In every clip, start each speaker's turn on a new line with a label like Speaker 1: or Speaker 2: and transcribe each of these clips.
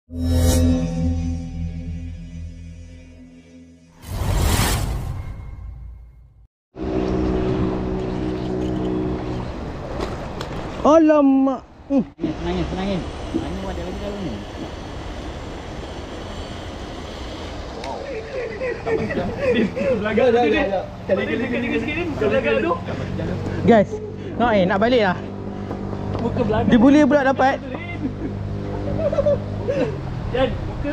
Speaker 1: Alamak.
Speaker 2: Senangin. Hanya ada lagi dalam ni.
Speaker 1: Guys, nak balik lah.
Speaker 2: Muka belakang.
Speaker 1: Dia boleh pula dapat.
Speaker 2: Dan muka.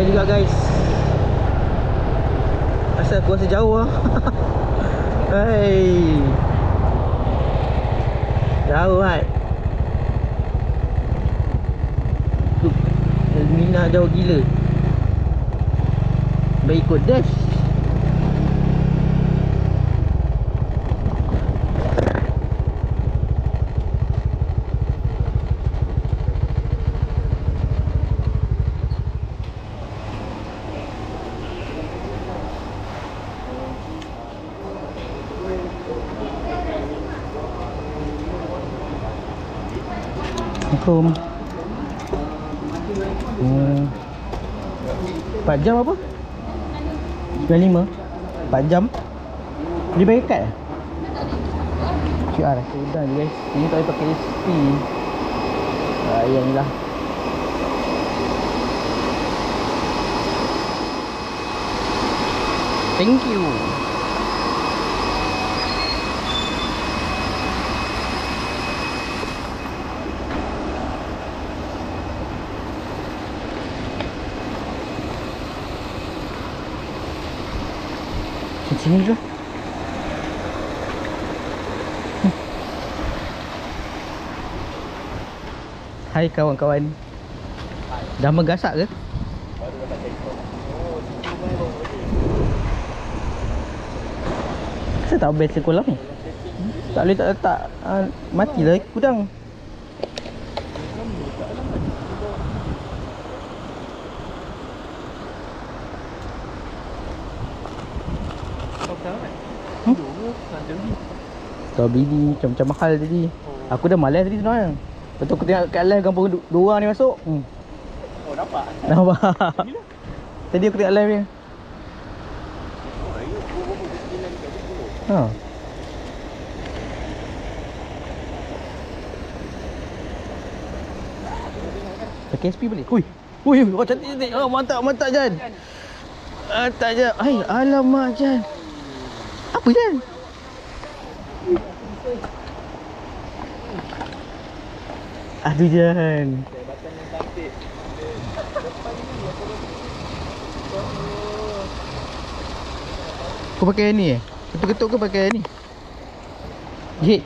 Speaker 1: Juga guys. Asal aku rasa jauh lah. Hei, jauh kan. Elmina jauh gila. Baik ikut dash. Assalamualaikum. 4 jam apa? 95? 4 jam? Dia bayar kad lah? QR lah. Sudah je guys. Ini tak boleh pakai SP. Yang ni lah. Thank you. Sini dulu. Hai kawan-kawan. Dah menggasak ke? Saya tak best kolam ni. Tak boleh tak letak matilah kudang. Kau bini macam mahal tadi. Aku dah malas tadi sebenarnya. Betul aku tengok kat live kampung dua orang ni masuk.
Speaker 2: Oh nampak?
Speaker 1: Nampak. Tadi aku tengok live dia. Ha. Pakai SP boleh? Hui. Hui, kau cantik-cantik. Oh, mantap Jan. Mantap Jan. Hai, alamak Jan. Apa Jan? Aduh Jan. Kau pakai ni eh? Ketuk-ketuk ke pakai ni? Jik.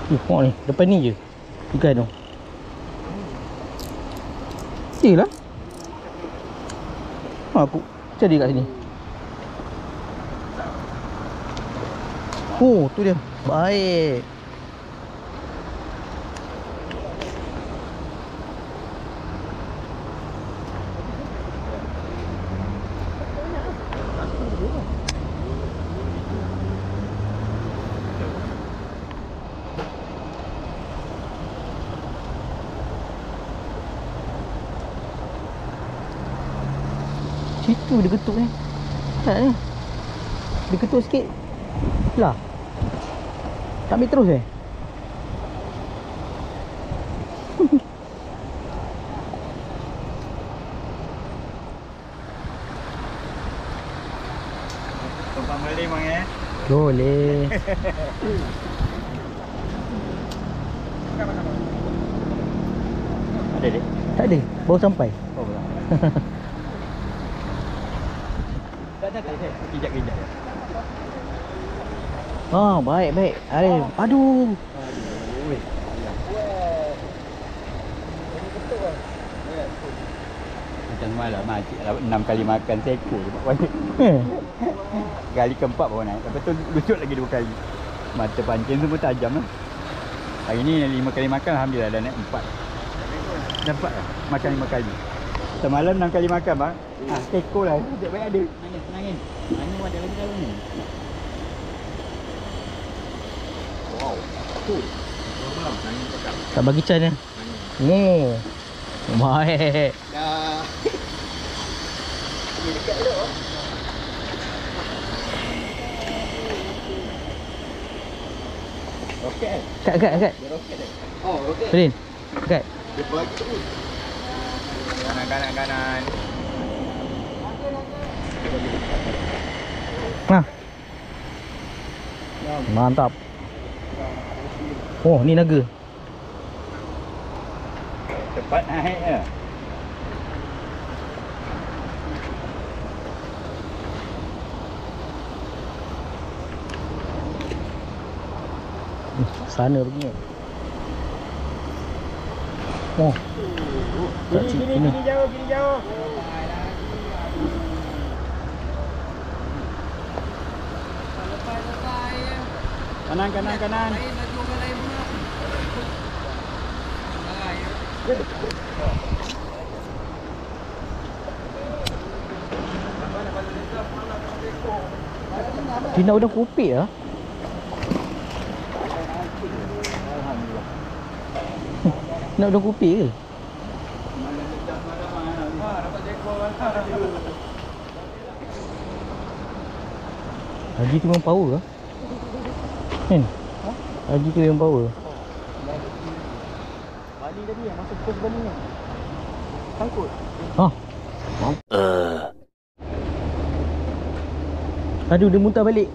Speaker 1: Tengok ni, depan ni je ikan tu. Yelah. Aku cari kat sini. Oh, tu dia. Baik. Situ dia ketuk ni. Tak ni. Dia ketuk sikit. Lah. Tak ambil terus
Speaker 2: Tumpang boleh bang
Speaker 1: Boleh.
Speaker 2: Ada dek?
Speaker 1: Tak ada. Baru sampai.
Speaker 2: Oh betul. Tak. Kejap.
Speaker 1: Oh, baik. Arif. Aduh.
Speaker 2: Macam malam makcik 6 kali makan seko je buat balik. Kali keempat baru naik. Lepas tu lucut lagi 2 kali. Mata pancing semua tajam lah. Hari ni 5 kali makan alhamdulillah dah naik 4. Dapat lah makan 5 kali. Semalam 6 kali makan bang. Seko lah. Sekejap baik ada. Senangin. Mana ada lagi dalam ni. Wow. Cool.
Speaker 1: Tak bagi can ya. Oh. Baik.
Speaker 2: Dah. Dia dekat tu. Roket.
Speaker 1: Kat.
Speaker 2: Dia roket dia. Oh, roket.
Speaker 1: Rin. Kat.
Speaker 2: Dia bagi terus. Kanan.
Speaker 1: Nah. Mantap. Oh, ni naga.
Speaker 2: Cepat naik ya.
Speaker 1: Sana pergi. Oh. Tak cik
Speaker 2: Gini jauh. Kanan.
Speaker 1: Dia nak udang kopi lah. Nak udang kopi ke? Haji tu memang power lah. Kan? Haji tu memang power.
Speaker 2: Bali tadi yang masuk pos Bali ni. Sangkut.
Speaker 1: Hah? Aduh, dia muntah balik.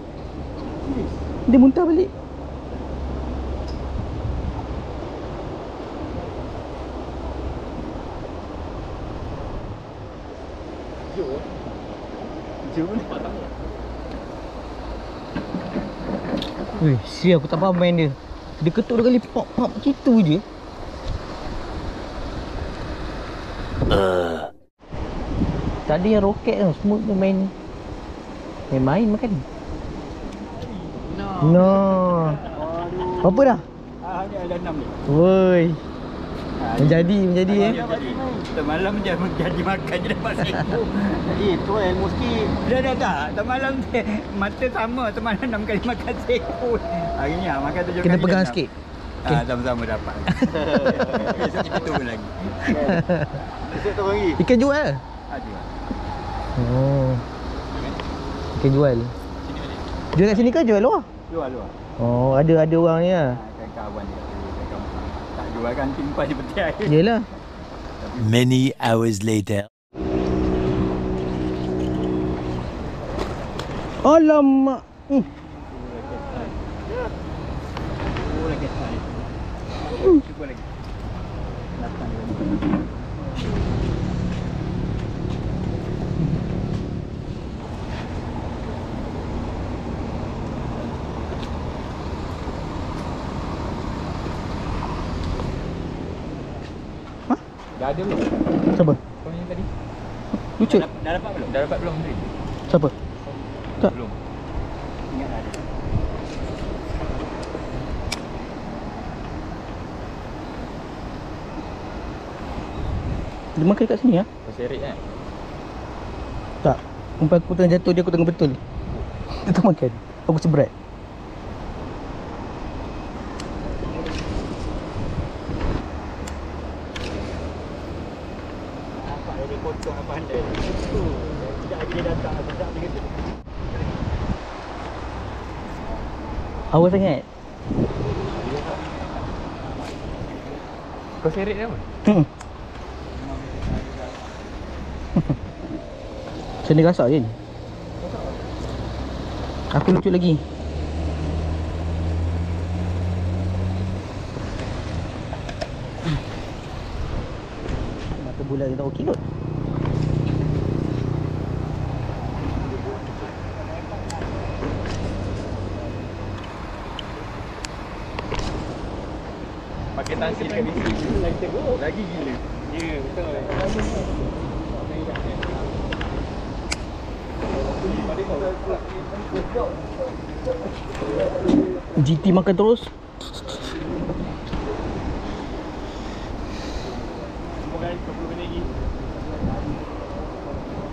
Speaker 2: Jom ni.
Speaker 1: Weh, sial aku tak faham main dia. Dia ketuk 2 kali pop gitu je. Tadi yang roket tu semua dia main makan. No. Apa dah?
Speaker 2: Ni ada 6 ni.
Speaker 1: Woi. Menjadi
Speaker 2: Semalam dia menjadi makan je dapat seko. Jadi tu ilmu sikit. Dah tak. Semalam dia mata sama. Semalam 6 kali makan seko. Hari ni makan 7 kali.
Speaker 1: Kena pegang sikit.
Speaker 2: Sama-sama dapat. Besok kita turun lagi. Besok turun lagi.
Speaker 1: Ikan jual ke?
Speaker 2: Ada.
Speaker 1: Oh. Ikan jual. Jual kat sini ke jual luar?
Speaker 2: Luar.
Speaker 1: Oh, ada orang ni lah.
Speaker 2: Kan kawan dia. Tak jual kan timpan di peti air.
Speaker 1: Yelah.
Speaker 3: Many hours later.
Speaker 1: Alamak.
Speaker 2: Cuba lagi. Datang lagi. Dah ada belum?
Speaker 1: Siapa?
Speaker 2: Kau yang tadi?
Speaker 1: Lucut.
Speaker 2: Dah dapat belum? Dah dapat belum tadi?
Speaker 1: Siapa? Tak.
Speaker 2: Belum. Ingat ada.
Speaker 1: Dia makan kat sini ah?
Speaker 2: Kau seret kan?
Speaker 1: Tak. Umpan aku tengah jatuh, dia aku tengah betul. Dia tak makan. Aku seberat.
Speaker 2: Nampak dia potong apa pandai. Sekejap lagi dia datang. Sekejap lagi dia.
Speaker 1: Awas sangat.
Speaker 2: Kau seret dia apa?
Speaker 1: Macam dia gasak je ni. Aku lucut lagi. Mata bulan kita okey kot.
Speaker 2: Pakai tansi dekat misi. Lagi teruk. Lagi gila. Ya, betul.
Speaker 1: GT makan terus.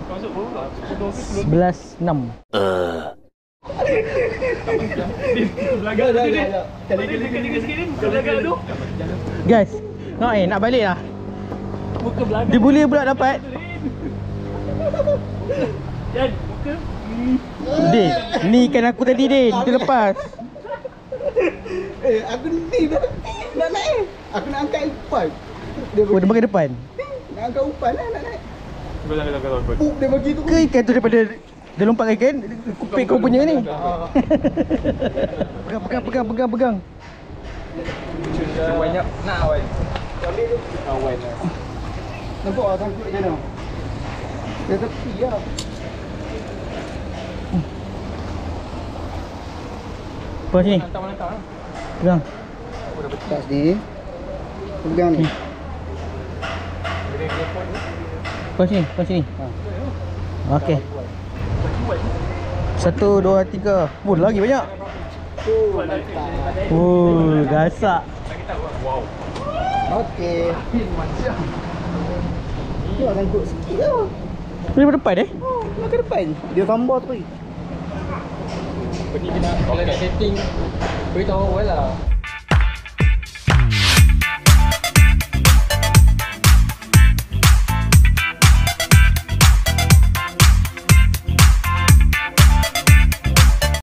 Speaker 2: Kau masuk berapa?
Speaker 1: 11.6. Guys, nak balik lah. Dia boleh pula dapat.
Speaker 2: Jan, muka.
Speaker 1: Din, ni kan aku tadi Din, dia lepas.
Speaker 4: Aku ni nak naik. Aku nak angkat umpan.
Speaker 1: Oh, dia bagi depan.
Speaker 4: Nak angkat umpan lah nak naik.
Speaker 2: Kau.
Speaker 4: Puk dia bagi tu.
Speaker 1: Ke ikan tu daripada dia lompat ikan, kupik kau punya ni. Pegang.
Speaker 2: Banyak nak awal.
Speaker 4: Ambil tu. Kawan lah. Nampak lah sangkut je tau. Dia tepi lah.
Speaker 1: Kau sini.
Speaker 2: Hantar.
Speaker 1: Pegang.
Speaker 4: Tak sini. Pegang ni.
Speaker 1: Kau sini. Okey. 1, 2, 3. Oh, lagi banyak. Oh, gasak.
Speaker 2: Wow.
Speaker 4: Okey. Dia lah sangkut sikit tau.
Speaker 1: Daripada depan
Speaker 4: Makan depan. Dia gambar tu.
Speaker 2: Ni kena kalau nak setting beritahu awal lah.